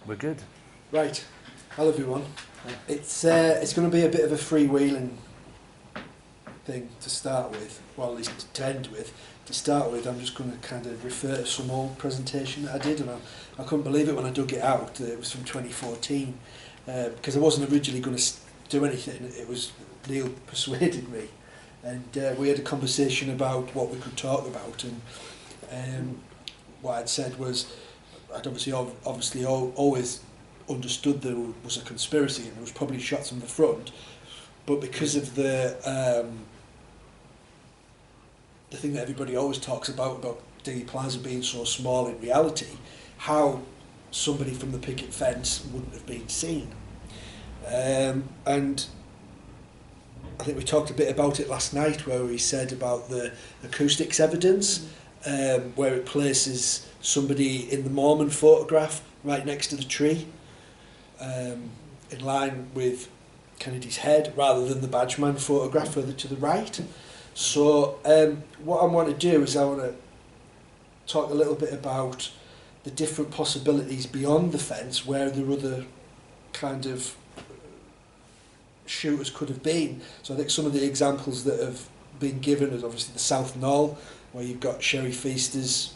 We're good. Right, hello everyone. It's going to be a bit of a freewheeling thing to start with, well at least to end with. To start with, I'm just going to kind of refer to some old presentation that I did, and I couldn't believe it when I dug it out. It was from 2014, because I wasn't originally going to do anything. It was Neil persuaded me, and we had a conversation about what we could talk about, and what I'd said was I'd obviously always understood there was a conspiracy and there was probably shots from the front, but because of the thing that everybody always talks about Dealey Plaza being so small in reality, how somebody from the picket fence wouldn't have been seen. And I think we talked a bit about it last night, where we said about the acoustics evidence, where it places somebody in the Mormon photograph right next to the tree, in line with Kennedy's head, rather than the Badgeman photograph further to the right. So what I want to do is I want to talk a little bit about the different possibilities beyond the fence, where the other kind of shooters could have been. So I think some of the examples that have been given is obviously the South Knoll, where you've got Sherry Feaster's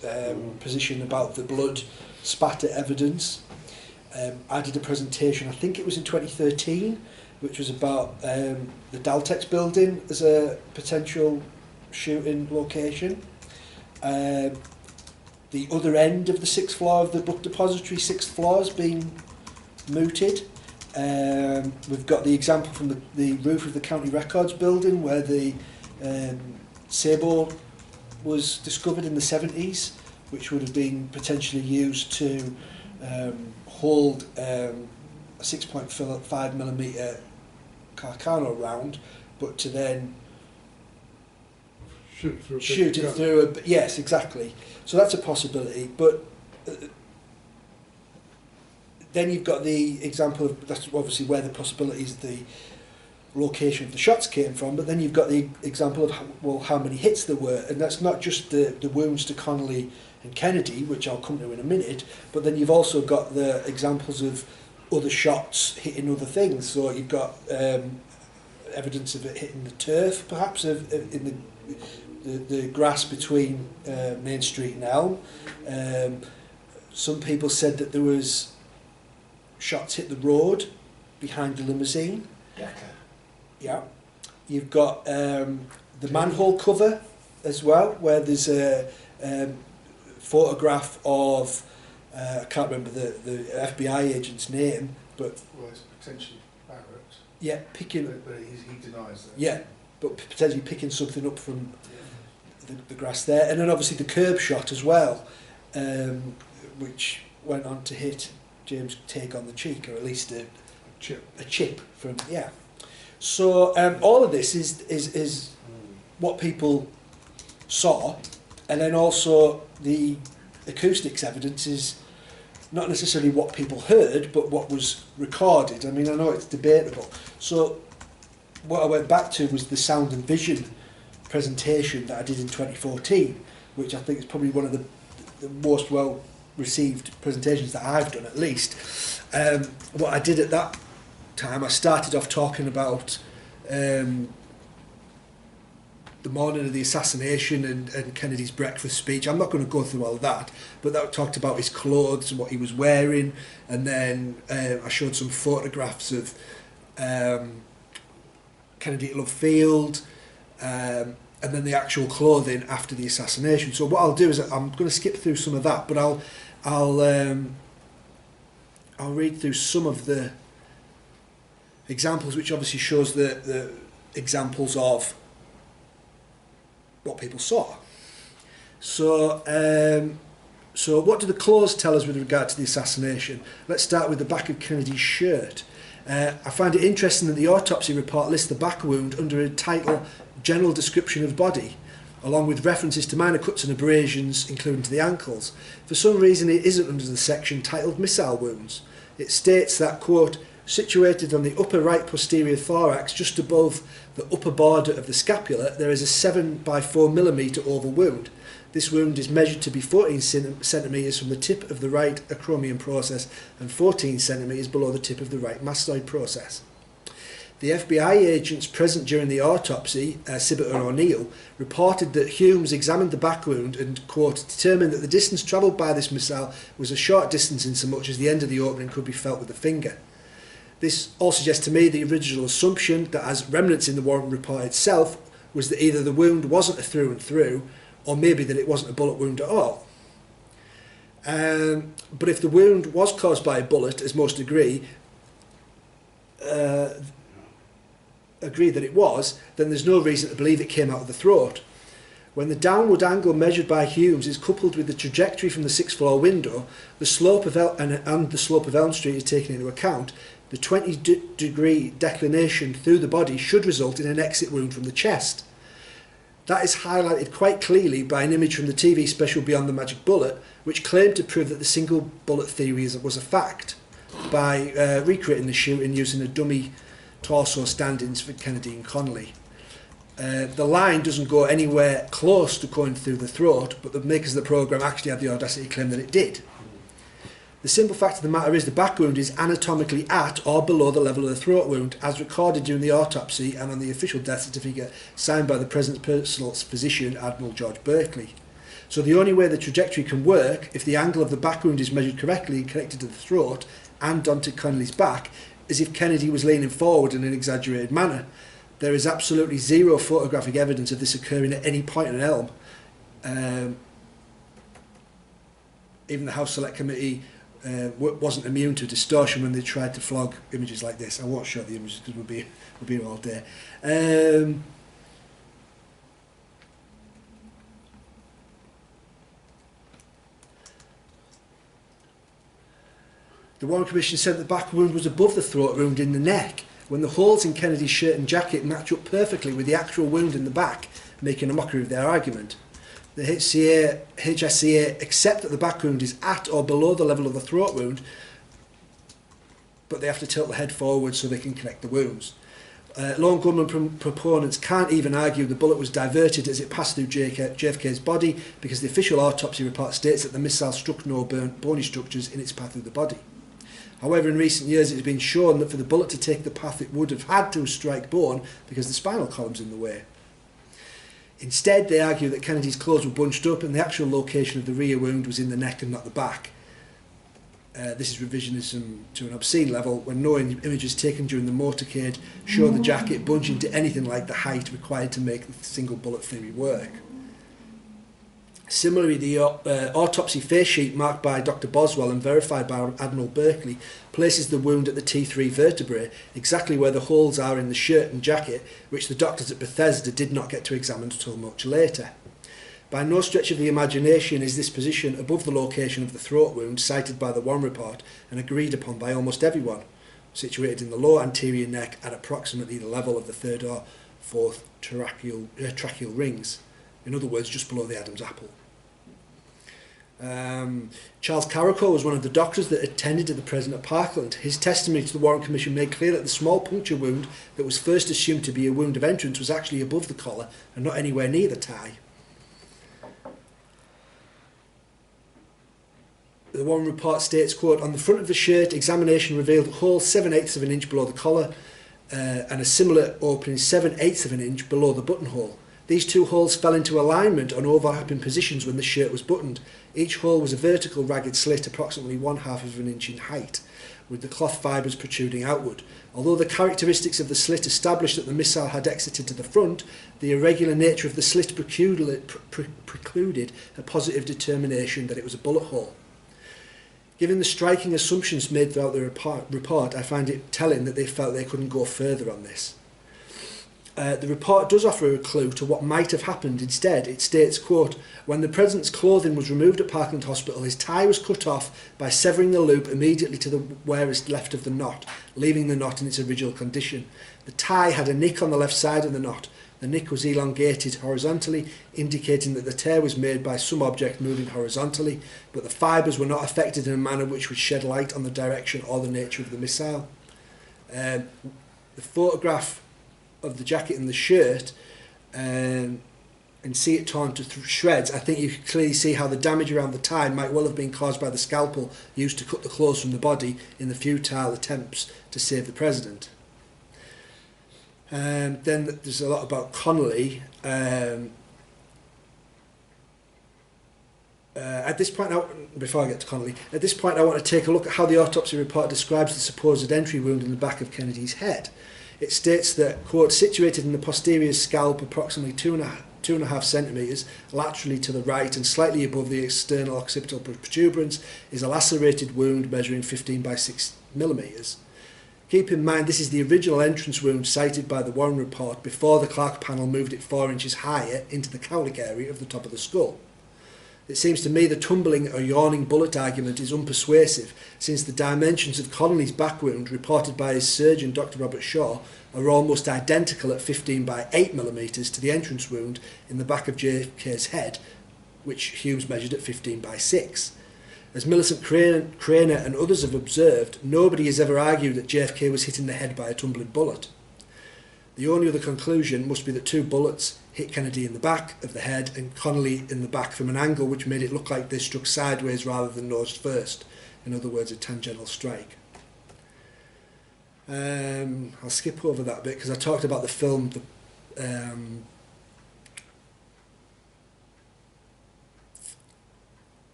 position about the blood spatter evidence. I did a presentation, I think it was in 2013, which was about the Daltex building as a potential shooting location. The other end of the sixth floor of the book depository, sixth floor, has been mooted. We've got the example from the roof of the County Records building, where the Sabo was discovered in the 70s, which would have been potentially used to hold a 6.5mm Carcano round, but to then shoot it through a... Yes, exactly. So that's a possibility, but then you've got the example of, that's obviously where the possibilities, the location of the shots came from, but then you've got the example of, well, how many hits there were, and that's not just the wounds to Connolly and Kennedy, which I'll come to in a minute, but then you've also got the examples of other shots hitting other things. So you've got evidence of it hitting the turf, perhaps, in the grass between Main Street and Elm. Some people said that there was shots hit the road behind the limousine. Yeah. You've got the manhole cover as well, where there's a photograph of, I can't remember the FBI agent's name, but... Well, it's potentially Barrett. Yeah, picking... But he denies that. Yeah, but potentially picking something up from the grass there. And then obviously the curb shot as well, which went on to hit James Tague on the cheek, or at least a chip from... Yeah. So all of this is what people saw, and then also the acoustics evidence is not necessarily what people heard, but what was recorded. I mean, I know it's debatable. So what I went back to was the sound and vision presentation that I did in 2014, which I think is probably one of the most well-received presentations that I've done, at least. What I did at that time, I started off talking about the morning of the assassination and Kennedy's breakfast speech. I'm not going to go through all of that, but that talked about his clothes and what he was wearing, and then I showed some photographs of Kennedy at Love Field, and then the actual clothing after the assassination. So what I'll do is I'm going to skip through some of that, but I'll read through some of the examples, which obviously shows the examples of what people saw. So what do the clothes tell us with regard to the assassination? Let's start with the back of Kennedy's shirt. I find it interesting that the autopsy report lists the back wound under a title, General Description of Body, along with references to minor cuts and abrasions, including to the ankles. For some reason, it isn't under the section titled Missile Wounds. It states that, quote, situated on the upper right posterior thorax, just above the upper border of the scapula, there is a 7 by 4 millimetre oval wound. This wound is measured to be 14 centimetres from the tip of the right acromion process and 14 centimetres below the tip of the right mastoid process. The FBI agents present during the autopsy, Sibbett and O'Neill, reported that Humes examined the back wound and, quote, determined that the distance travelled by this missile was a short distance in so much as the end of the opening could be felt with the finger. This all suggests to me the original assumption that, as remnants in the warrant report itself, was that either the wound wasn't a through and through, or maybe that it wasn't a bullet wound at all. But if the wound was caused by a bullet, as most agree that it was, then there's no reason to believe it came out of the throat. When the downward angle measured by Humes is coupled with the trajectory from the sixth floor window, the slope of the slope of Elm Street is taken into account, the 20-degree declination through the body should result in an exit wound from the chest. That is highlighted quite clearly by an image from the TV special Beyond the Magic Bullet, which claimed to prove that the single bullet theory was a fact, by recreating the shooting using a dummy torso stand-ins for Kennedy and Connolly. The line doesn't go anywhere close to going through the throat, but the makers of the programme actually had the audacity to claim that it did. The simple fact of the matter is the back wound is anatomically at or below the level of the throat wound, as recorded during the autopsy and on the official death certificate signed by the President's personal physician, Admiral George Berkeley. So the only way the trajectory can work, if the angle of the back wound is measured correctly and connected to the throat and onto Connolly's back, is if Kennedy was leaning forward in an exaggerated manner. There is absolutely zero photographic evidence of this occurring at any point in Elm. Even the House Select Committee wasn't immune to distortion when they tried to flog images like this. I won't show the images because we'll be here all day. The Warren Commission said the back wound was above the throat wound in the neck, when the holes in Kennedy's shirt and jacket match up perfectly with the actual wound in the back, making a mockery of their argument. The HSCA accept that the back wound is at or below the level of the throat wound, but they have to tilt the head forward so they can connect the wounds. Lone gunman proponents can't even argue the bullet was diverted as it passed through JFK's body, because the official autopsy report states that the missile struck no bony structures in its path through the body. However, in recent years it has been shown that for the bullet to take the path it would have had to strike bone because the spinal column's in the way. Instead, they argue that Kennedy's clothes were bunched up and the actual location of the rear wound was in the neck and not the back. This is revisionism to an obscene level, when no images taken during the motorcade show the jacket bunching to anything like the height required to make the single bullet theory work. Similarly, the autopsy face sheet marked by Dr. Boswell and verified by Admiral Berkeley places the wound at the T3 vertebrae, exactly where the holes are in the shirt and jacket, which the doctors at Bethesda did not get to examine until much later. By no stretch of the imagination is this position above the location of the throat wound cited by the Warren report and agreed upon by almost everyone, situated in the lower anterior neck at approximately the level of the third or fourth tracheal rings. In other words, just below the Adam's apple. Charles Carrico was one of the doctors that attended to the President at Parkland. His testimony to the Warren Commission made clear that the small puncture wound that was first assumed to be a wound of entrance was actually above the collar and not anywhere near the tie. The Warren report states, quote, on the front of the shirt, examination revealed a hole 7/8 of an inch below the collar and a similar opening 7/8 of an inch below the buttonhole. These two holes fell into alignment on overlapping positions when the shirt was buttoned. Each hole was a vertical ragged slit approximately 1/2 of an inch in height, with the cloth fibres protruding outward. Although the characteristics of the slit established that the missile had exited to the front, the irregular nature of the slit precluded a positive determination that it was a bullet hole. Given the striking assumptions made throughout the report, I find it telling that they felt they couldn't go further on this. The report does offer a clue to what might have happened instead. It states, quote, when the President's clothing was removed at Parkland Hospital, his tie was cut off by severing the loop immediately to the wearer's left of the knot, leaving the knot in its original condition. The tie had a nick on the left side of the knot. The nick was elongated horizontally, indicating that the tear was made by some object moving horizontally, but the fibres were not affected in a manner which would shed light on the direction or the nature of the missile. The photograph of the jacket and the shirt, and see it torn to shreds, I think you can clearly see how the damage around the tie might well have been caused by the scalpel used to cut the clothes from the body in the futile attempts to save the president. Then there's a lot about Connolly. At this point, before I get to Connolly, at this point I want to take a look at how the autopsy report describes the supposed entry wound in the back of Kennedy's head. It states that, quote, situated in the posterior scalp approximately 2.5 centimetres laterally to the right and slightly above the external occipital protuberance is a lacerated wound measuring 15 by 6 millimetres. Keep in mind this is the original entrance wound cited by the Warren report before the Clark panel moved it 4 inches higher into the cowlick area of the top of the skull. It seems to me the tumbling or yawning bullet argument is unpersuasive, since the dimensions of Connolly's back wound, reported by his surgeon Dr. Robert Shaw, are almost identical at 15 by 8 millimetres to the entrance wound in the back of JFK's head, which Humes measured at 15 by 6. As Millicent Craner and others have observed, nobody has ever argued that JFK was hit in the head by a tumbling bullet. The only other conclusion must be that 2 bullets hit Kennedy in the back of the head and Connolly in the back from an angle which made it look like they struck sideways rather than nose first. In other words, a tangential strike. I'll skip over that bit because I talked about the film, The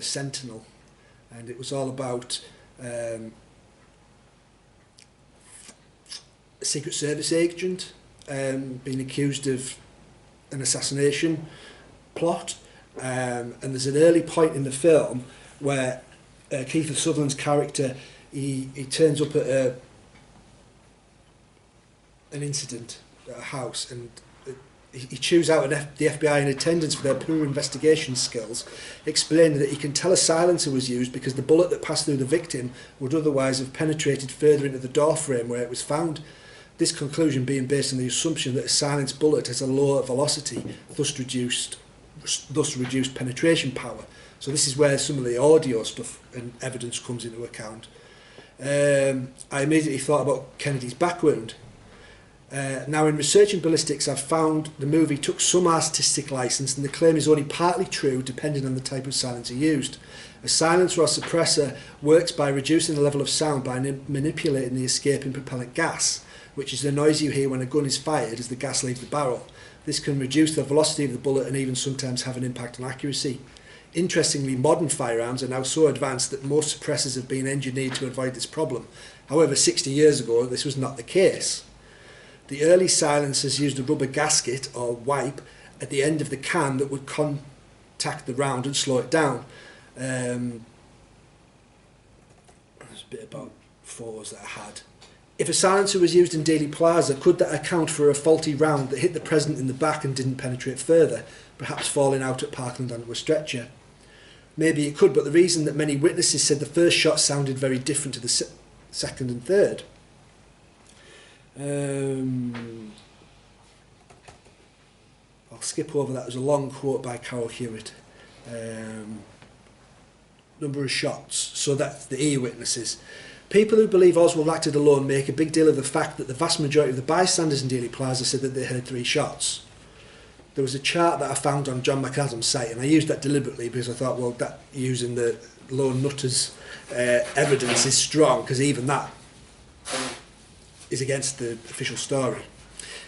Sentinel, and it was all about a Secret Service agent being accused of an assassination plot, and there's an early point in the film where Kiefer Sutherland's character he turns up at an incident at a house, and he chews out the FBI in attendance for their poor investigation skills, explaining that he can tell a silencer was used because the bullet that passed through the victim would otherwise have penetrated further into the door frame where it was found. This conclusion being based on the assumption that a silenced bullet has a lower velocity, thus reduced penetration power. So this is where some of the audio stuff and evidence comes into account. I immediately thought about Kennedy's back wound. Now, in researching ballistics, I've found the movie took some artistic license, and the claim is only partly true depending on the type of silencer used. A silencer or suppressor works by reducing the level of sound by manipulating the escaping propellant gas, which is the noise you hear when a gun is fired as the gas leaves the barrel. This can reduce the velocity of the bullet and even sometimes have an impact on accuracy. Interestingly, modern firearms are now so advanced that most suppressors have been engineered to avoid this problem. However, 60 years ago, this was not the case. The early silencers used a rubber gasket or wipe at the end of the can that would contact the round and slow it down. There's a bit about photos that I had. If a silencer was used in Dealey Plaza, could that account for a faulty round that hit the president in the back and didn't penetrate further, perhaps falling out at Parkland onto a stretcher? Maybe it could, but the reason that many witnesses said the first shot sounded very different to the second and third. I'll skip over that. There's a long quote by Carol Hewitt. Number of shots. So that's the ear witnesses. People who believe Oswald acted alone make a big deal of the fact that the vast majority of the bystanders in Dealey Plaza said that they heard 3 shots. There was a chart that I found on John McAdam's site, and I used that deliberately because I thought, well, that using the lone nutters evidence is strong, because even that is against the official story.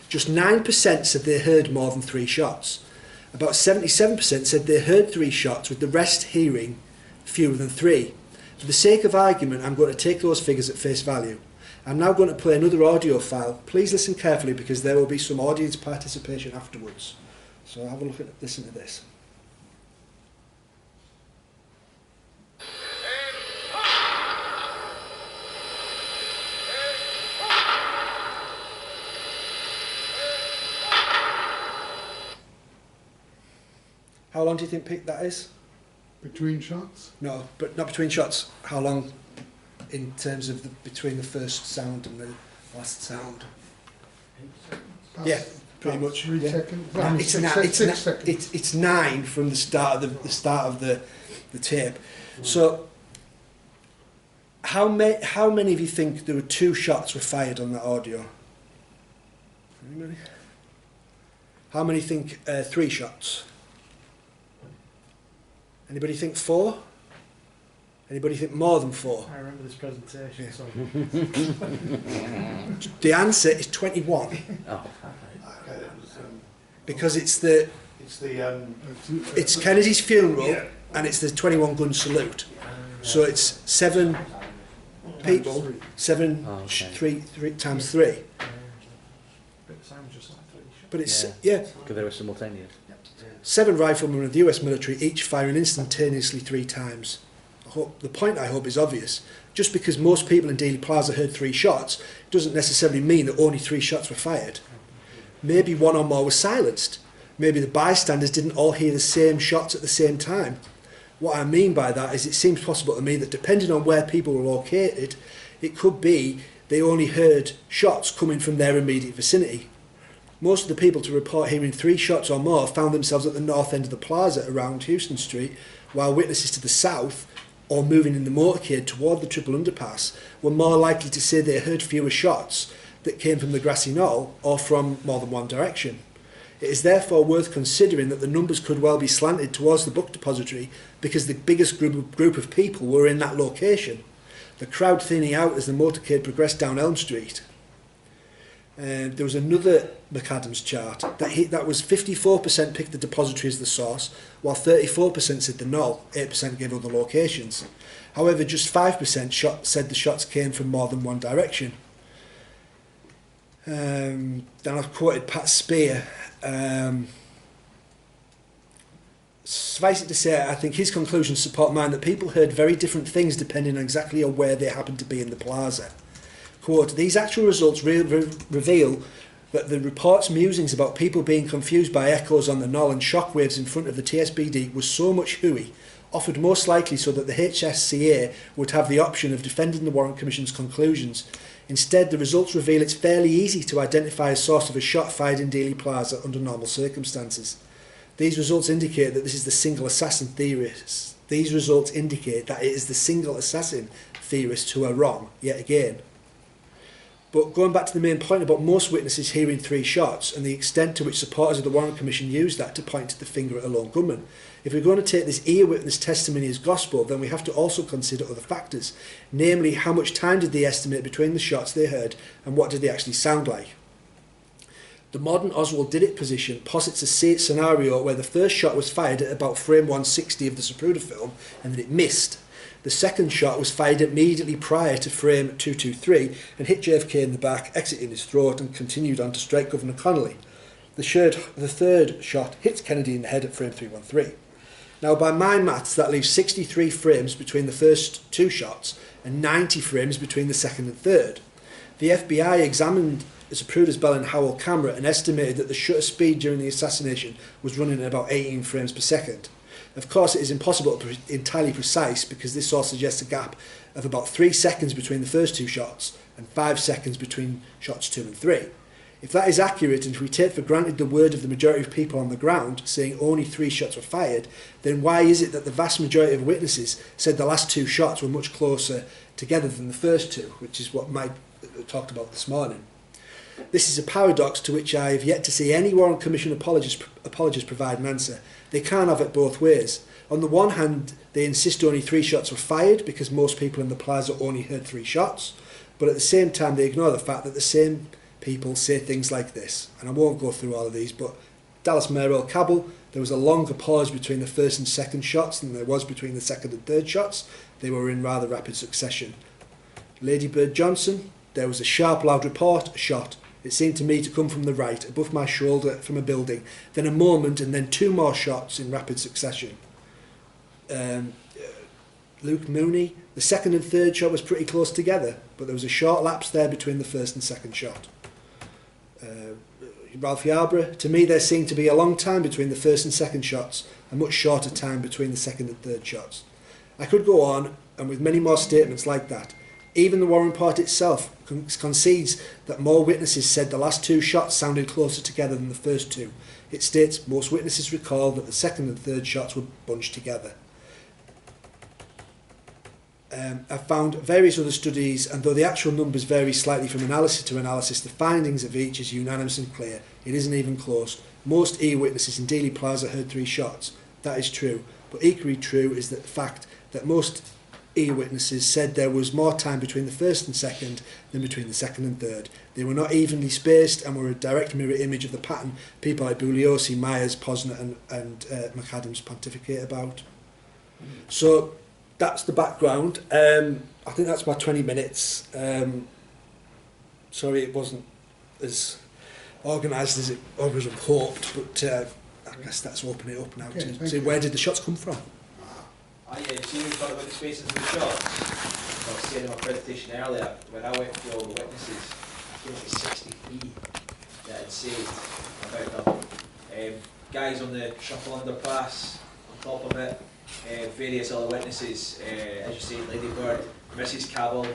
Just 9% said they heard more than 3 shots. About 77% said they heard 3 shots, with the rest hearing fewer than 3. For the sake of argument, I'm going to take those figures at face value. I'm now going to play another audio file. Please listen carefully because there will be some audience participation afterwards. So have a listen to this. How long do you think that is? Between shots? No, but not between shots. How long in terms of between the first sound and the last sound? Yeah, pretty much. 3 yeah. seconds. Well, It's 6 seconds. It's 9 from the start of the tape. So how many of you think there were 2 shots were fired on that audio? Anybody? How many think 3 shots? Anybody think 4? Anybody think more than 4? I remember this presentation. Yeah. So. The answer is 21. Oh, Because it's Kennedy's funeral, Yeah. and it's the 21 gun salute. So it's 7 people, 7 Oh, okay. 3 times 3. But it sounds just like 3 shots. But it's Yeah. yeah, because they were simultaneous. 7 riflemen of the US military, each firing instantaneously 3 times. The point I hope is obvious. Just because most people in Dealey Plaza heard 3 shots doesn't necessarily mean that only 3 shots were fired. Maybe 1 or more was silenced. Maybe the bystanders didn't all hear the same shots at the same time. What I mean by that is it seems possible to me that depending on where people were located, it could be they only heard shots coming from their immediate vicinity. Most of the people to report hearing 3 shots or more found themselves at the north end of the plaza around Houston Street, while witnesses to the south, or moving in the motorcade toward the triple underpass, were more likely to say they heard fewer shots that came from the grassy knoll or from more than one direction. It is therefore worth considering that the numbers could well be slanted towards the book depository because the biggest group of people were in that location. The crowd thinning out as the motorcade progressed down Elm Street. There was another McAdams chart that was 54% picked the depository as the source, while 34% said the knoll, 8% gave other locations. However, just 5% said the shots came from more than one direction. Then I've quoted Pat Spear. Suffice it to say, I think his conclusions support mine that people heard very different things depending on exactly on where they happened to be in the plaza. Quote, these actual results reveal that the report's musings about people being confused by echoes on the knoll and shockwaves in front of the TSBD was so much hooey, offered most likely so that the HSCA would have the option of defending the Warren Commission's conclusions. Instead, the results reveal it's fairly easy to identify a source of a shot fired in Dealey Plaza under normal circumstances. These results indicate that this is the single assassin theorists. These results indicate that it is the single assassin theorists who are wrong, yet again. But going back to the main point about most witnesses hearing 3 shots and the extent to which supporters of the Warren Commission used that to point the finger at a lone gunman, if we're going to take this ear-witness testimony as gospel, then we have to also consider other factors, namely how much time did they estimate between the shots they heard and what did they actually sound like. The modern Oswald Did It position posits a scenario where the first shot was fired at about frame 160 of the Zapruder film and that it missed. The second shot was fired immediately prior to frame 223 and hit JFK in the back, exiting his throat and continued on to strike Governor Connolly. The third shot hits Kennedy in the head at frame 313. Now, by my maths, that leaves 63 frames between the first 2 shots and 90 frames between the second and third. The FBI examined Zapruder's Bell and Howell camera and estimated that the shutter speed during the assassination was running at about 18 frames per second. Of course, it is impossible to be entirely precise because this all suggests a gap of about 3 seconds between the first 2 shots and 5 seconds between shots 2 and 3. If that is accurate, and if we take for granted the word of the majority of people on the ground saying only 3 shots were fired, then why is it that the vast majority of witnesses said the last 2 shots were much closer together than the first 2, which is what Mike talked about this morning? This is a paradox to which I have yet to see any Warren Commission apologists provide an answer. They can't have it both ways. On the one hand, they insist only 3 shots were fired because most people in the plaza only heard 3 shots, but at the same time they ignore the fact that the same people say things like this. And I won't go through all of these, but Dallas Mayor Earl Cabell, there was a longer pause between the first and second shots than there was between the second and third shots. They were in rather rapid succession. Lady Bird Johnson, there was a sharp, loud report, a shot. It seemed to me to come from the right, above my shoulder, from a building. Then a moment, and then 2 more shots in rapid succession. Luke Mooney, the second and third shot was pretty close together, but there was a short lapse there between the first and second shot. Ralph Yarborough, to me there seemed to be a long time between the first and second shots, a much shorter time between the second and third shots. I could go on, and with many more statements like that. Even the Warren report itself concedes that more witnesses said the last 2 shots sounded closer together than the first 2. It states most witnesses recall that the second and third shots were bunched together. I've found various other studies, and though the actual numbers vary slightly from analysis to analysis, the findings of each is unanimous and clear. It isn't even close. most ear witnesses in Dealey Plaza heard 3 shots. That is true. But equally true is that the fact that most ear witnesses said there was more time between the first and second than between the second and third. They were not evenly spaced and were a direct mirror image of the pattern people like Bugliosi, Myers, Posner and McAdams pontificate about. So that's the background. I think that's about 20 minutes. Sorry it wasn't as organised as it always have hoped, but I guess that's opening it up now to see where did the shots come from. So you talked about the spacing of the shots. I was saying in my presentation earlier, when I went through all the witnesses, I think it was 63 that had saved about them. Guys on the shuffle underpass, on top of it, various other witnesses, as you say, Lady Bird, Mrs. Cabell,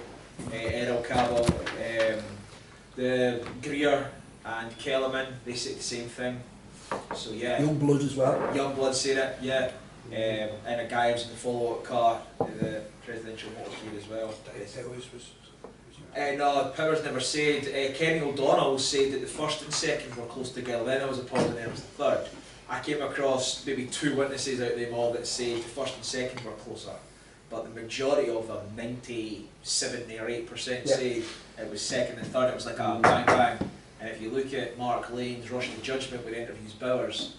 Errol Cabell, the Greer and Kellerman, they said the same thing. So yeah. Young blood as well. Young blood said it, yeah. And a guy who was in the follow-up car, the presidential motorcade as well. No, Powers never said. Kenny O'Donnell said that the first and second were close together, then I was appalled and then it was the third. I came across maybe 2 witnesses out of them all that said the first and second were closer. But the majority of them, 97 or 8% say it was second and third, it was like a bang bang. And if you look at Mark Lane's Rush to Judgment when he interviews Bowers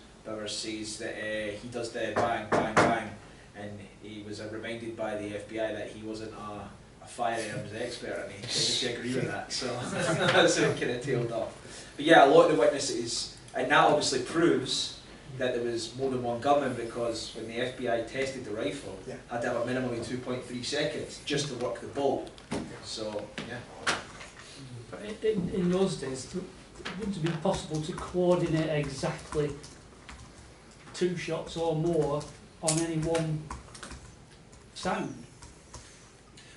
says that he does the bang, bang, bang, and he was reminded by the FBI that he wasn't a firearms expert, and he didn't agree with that, so that's kind of tailed off. But yeah, a lot of the witnesses, and that obviously proves that there was more than one gunman, because when the FBI tested the rifle, had to have a minimum of 2.3 seconds just to work the bolt. So, yeah. But in those days, it wouldn't have been possible to coordinate exactly 2 shots or more on any one sound.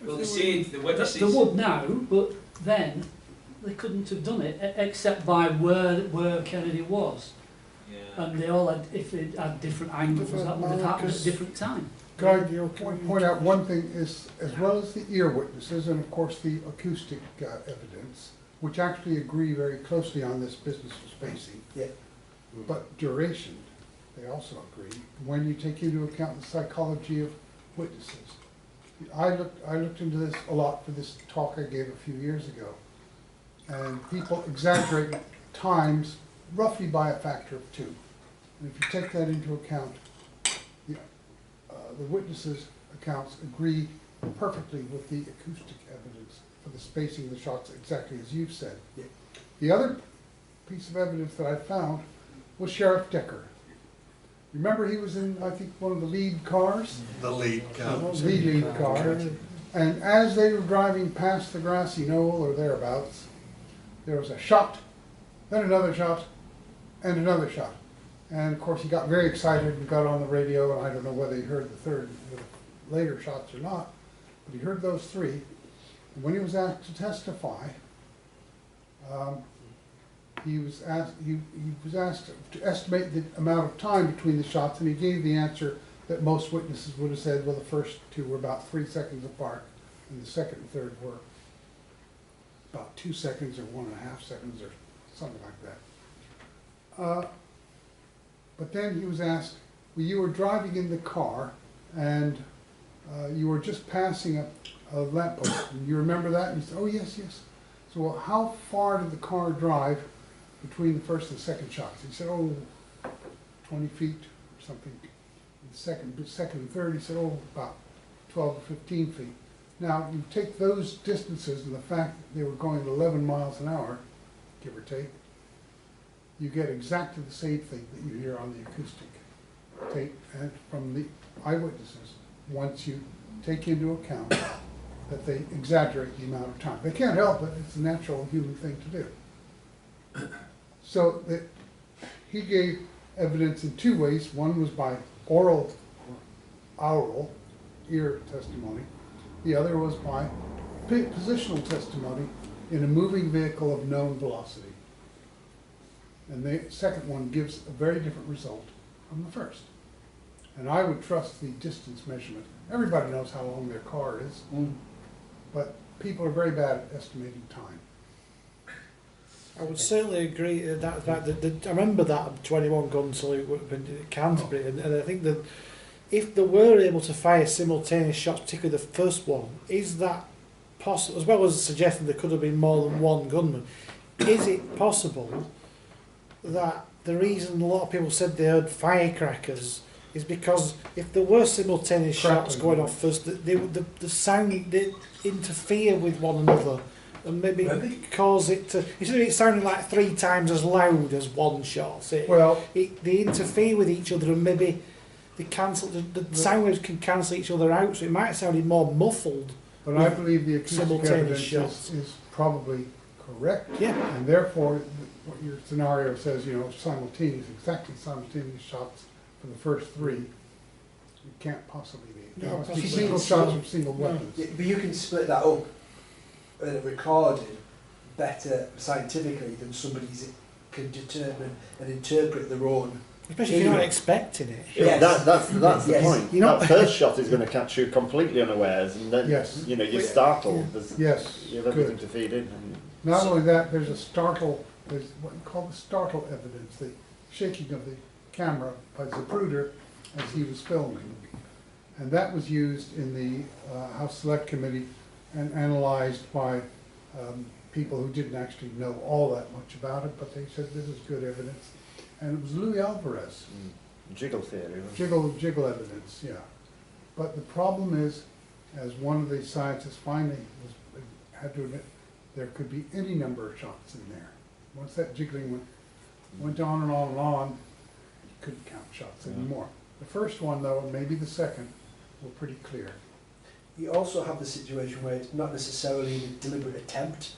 Well, they said the witnesses... They would now, but then they couldn't have done it except by where Kennedy was. Yeah. And they all had, if it had different angles, that would have happened at different time. Can I point out one thing is, as well as the ear witnesses and of course the acoustic evidence, which actually agree very closely on this business of spacing, but duration, they also agree, when you take into account the psychology of witnesses. I looked into this a lot for this talk I gave a few years ago, and people exaggerate times roughly by a factor of 2. And if you take that into account, the witnesses' accounts agree perfectly with the acoustic evidence for the spacing of the shots, exactly as you've said. The other piece of evidence that I found was Sheriff Decker. Remember he was in, I think, one of the lead cars? The lead car. The lead car. And as they were driving past the grassy knoll or thereabouts, there was a shot, then another shot, and another shot. And of course he got very excited and got on the radio, and I don't know whether he heard the later shots or not, but he heard those 3. And when he was asked to testify, he was asked to estimate the amount of time between the shots, and he gave the answer that most witnesses would have said, well, the first 2 were about 3 seconds apart, and the second and third were about 2 seconds or 1.5 seconds or something like that. But then he was asked, well, you were driving in the car, and you were just passing a lamppost, and you remember that? And he said, oh, yes, yes. So, well, how far did the car drive between the first and second shots? He said, oh, 20 feet or something. The second and third, he said, oh, about 12 or 15 feet. Now, you take those distances and the fact that they were going at 11 miles an hour, give or take, you get exactly the same thing that you hear on the acoustic tape and from the eyewitnesses once you take into account that they exaggerate the amount of time. They can't help it, it's a natural human thing to do. So that he gave evidence in 2 ways. One was by oral ear testimony. The other was by positional testimony in a moving vehicle of known velocity. And the second one gives a very different result from the first. And I would trust the distance measurement. Everybody knows how long their car is, but people are very bad at estimating time. I would certainly agree that I remember that 21 gun salute at Canterbury, and I think that if they were able to fire simultaneous shots, particularly the first one, is that possible? As well as suggesting there could have been more than one gunman, is it possible that the reason a lot of people said they heard firecrackers is because if there were simultaneous shots going off first, the sound they interfere with one another and maybe cause it to, instead of it sounding like 3 times as loud as one shot, they interfere with each other and maybe they cancel, the sound waves can cancel each other out, so it might sound more muffled. But I believe the acoustic evidence is probably correct. Yeah. And therefore, what your scenario says, simultaneous, exactly simultaneous shots for the first 3, it can't possibly be. No, It must be single shots from single weapons. Yeah, but you can split that up and record it better scientifically than somebody can determine and interpret their own. Especially if you're not expecting it. Yes. That's the Yes. point. That first shot is going to catch you completely unawares, and then Yes. you're startled. There's, Yes, you have everything good. to feed in. And Not only that, there's what you call the startle evidence, the shaking of the camera by Zapruder as he was filming. And that was used in the House Select Committee and analyzed by people who didn't actually know all that much about it, but they said this is good evidence. And it was Louis Alvarez, jiggle theory. jiggle evidence, yeah. But the problem is, as one of the scientists finally had to admit, there could be any number of shots in there. Once that jiggling went on and on and on, you couldn't count shots anymore. The first one, though, and maybe the second, were pretty clear. You also have the situation where it's not necessarily a deliberate attempt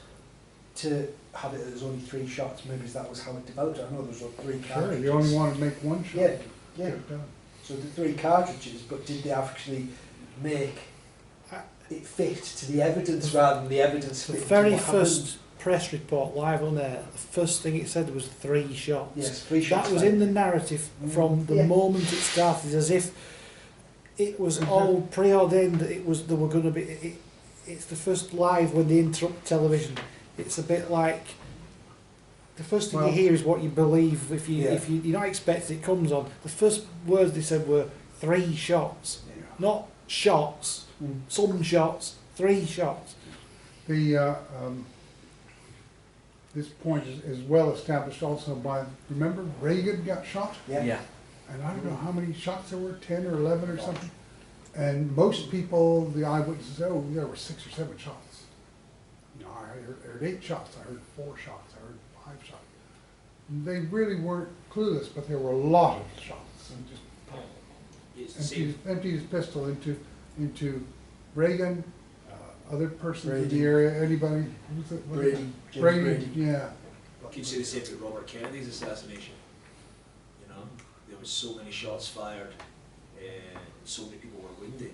to have it as only 3 shots. Maybe that was how it developed. I know there was 3 cartridges. Sure, you only wanted to make one shot. Yeah. Get it done. So the 3 cartridges, but did they actually make it fit to the evidence rather than the evidence The fit very to what first happened? press report live on there, the first thing it said was 3 shots. Yes, 3 shots. That was in the narrative from the Yeah. moment it started, as if it was all preordained that they were going to be. It's the first live when they interrupt television. It's a bit like the first thing you hear is what you believe. If you're not expecting it comes on, the first words they said were 3 shots, not shots. Some shots, 3 shots. The this point is well established also by, remember Reagan got shot? Yeah. And I don't know how many shots there were, 10 or 11 or something. And most people, the eyewitnesses, there were 6 or 7 shots. I heard 8 shots, I heard 4 shots, I heard 5 shots. They really weren't clueless, but there were a lot of shots. And just emptied his pistol into Reagan, other persons in the area, anybody. Brady, yeah. You could say the same for Robert Kennedy's assassination. There was so many shots fired, and so many people were wounded.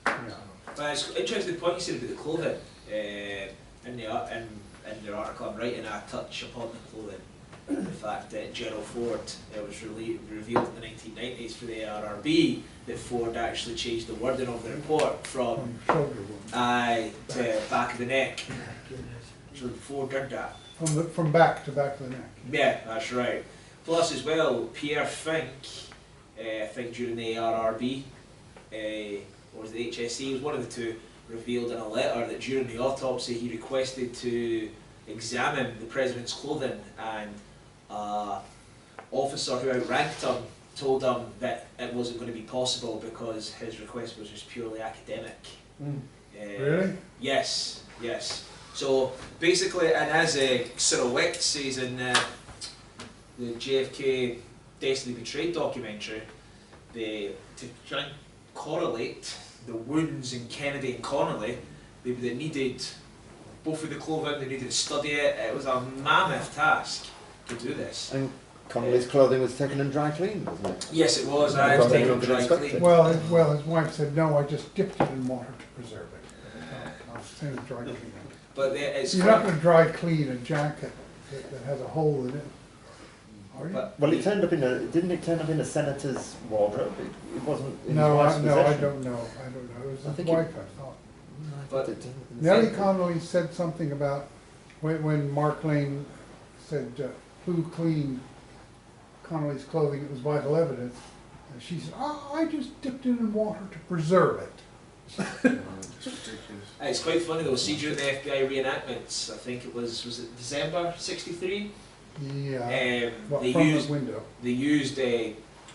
Yeah. But it's interesting the point you said about the clothing. In their article I'm writing, I touch upon the clothing. The fact that Gerald Ford, it was revealed in the 1990s for the ARRB that Ford actually changed the wording of the report from eye to back of the neck. So Ford did that. From back to back of the neck. Yeah, that's right. Plus as well, Pierre Fink, I think during the ARRB, or was the HSE, it was one of the two, revealed in a letter that during the autopsy he requested to examine the president's clothing, and officer who outranked him told him that it wasn't going to be possible because his request was just purely academic. Really? Yes. So basically, and as Cyril Wecht says in the JFK Destiny Betrayed documentary, to try and correlate the wounds in Kennedy and Connolly, they needed both of the clothing, they needed to study it. It was a mammoth task to do this. And Connolly's clothing was taken and dry cleaned, wasn't it? Yes, it was. I was taken dry clean. Well, his wife said, no, I just dipped it in water to preserve it. I'll send it dry clean. But it's You're not going to dry clean a jacket that has a hole in it, are you? Well, didn't it turn up in a senator's wardrobe? It wasn't in No, his wife's I possession. don't know. It was I his think wife, I thought. But it turned up in the Nellie senator's- Connolly said something about when Mark Lane said, who cleaned Connolly's clothing, it was vital evidence, and she said, oh, I just dipped it in water to preserve it. It's quite funny though, see during the FBI reenactments, I think it was it December 63? Yeah, They from used the window. they used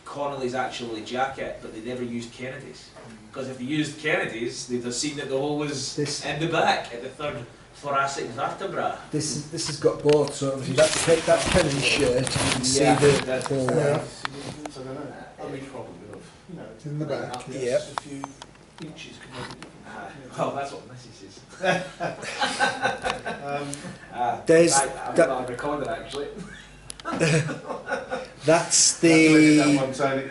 Connolly's actual jacket, but they never used Kennedy's. Because if they used Kennedy's, they'd have seen that the hole was in the back, at the third thoracic vertebra. This has got both, so obviously that's Kennedy's shirt, and you can see the hole there. So I don't know. I mean, probably of, you know, It's in the back. Yep. a few inches can make a difference. Well, that's what Missy says. There's I've recorded actually. that's That the one, Tony.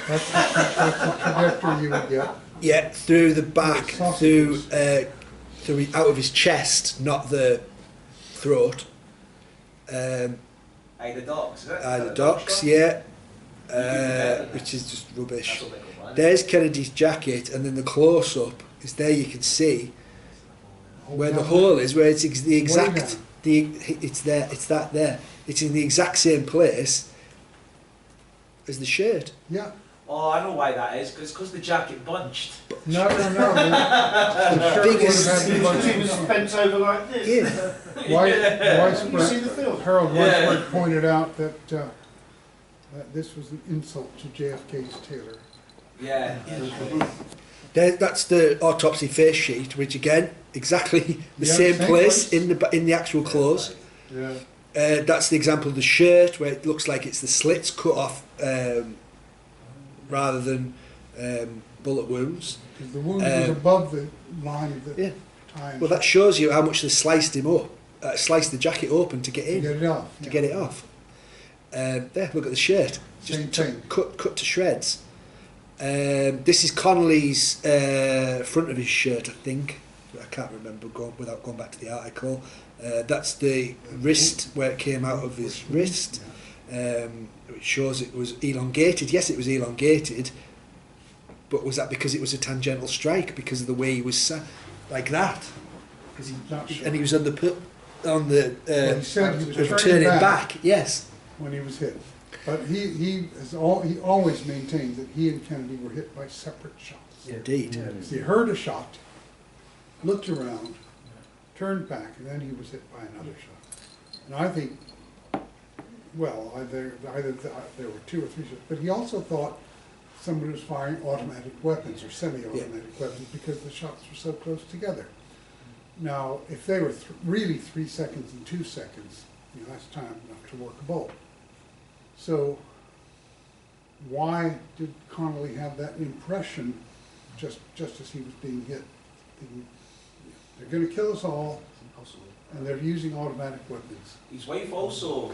That's the trajectory you would get. yeah through the back, through Sausages. out of his chest, not the throat. The docks, is it? The docks, yeah, which is just rubbish. There's Kennedy's jacket, and then the close-up is there. You can see where the hole is, where it's the exact. It's there. It's that there. It's in the exact same place as the shirt. Yeah. Oh, I know why that is, because the jacket bunched. No. The shirt Biggest- would have had Because he the was bent over like this. Yeah. You see the film? Harold Yeah. Weisberg pointed out that this was an insult to JFK's tailor. Yeah. That's the autopsy face sheet, which again, exactly the Yeah, same same place place. in the actual clothes. Yeah. That's the example of the shirt where it looks like it's the slits cut off rather than bullet wounds. Because the wound was above the line of the Yeah. time. Well, that shows you how much they sliced him up, sliced the jacket open to get to in, get it off. to get it off. There, look at the shirt, Same just thing. cut to shreds. This is Connolly's front of his shirt, I think. I can't remember without going back to the article. That's the wrist, where it came out of his wrist. It shows it was elongated. Yes, it was elongated, but was that because it was a tangential strike, because of the way he was sat, like that? Not sure. And he was on the Well, he said he was turning turning back. Yes. when he was hit. But he always maintained that he and Kennedy were hit by separate shots. Indeed. So he heard a shot, looked around, turned back, and then he was hit by another shot. And I think, well, either there were 2 or 3 shots, but he also thought somebody was firing automatic weapons or semi-automatic weapons because the shots were so close together. Now, if they were really 3 seconds and 2 seconds, that's time enough to work a bolt. So why did Connolly have that impression just as he was being hit? Thinking, they're going to kill us all, and they're using automatic weapons. His wife also,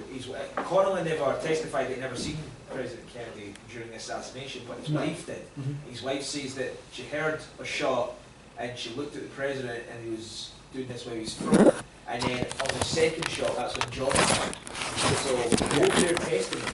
Connolly never testified that he'd never seen President Kennedy during the assassination, but his No. wife did. His wife says that she heard a shot and she looked at the president and he was doing this with his throat. And then on the second shot, that's when John died. So both their testimony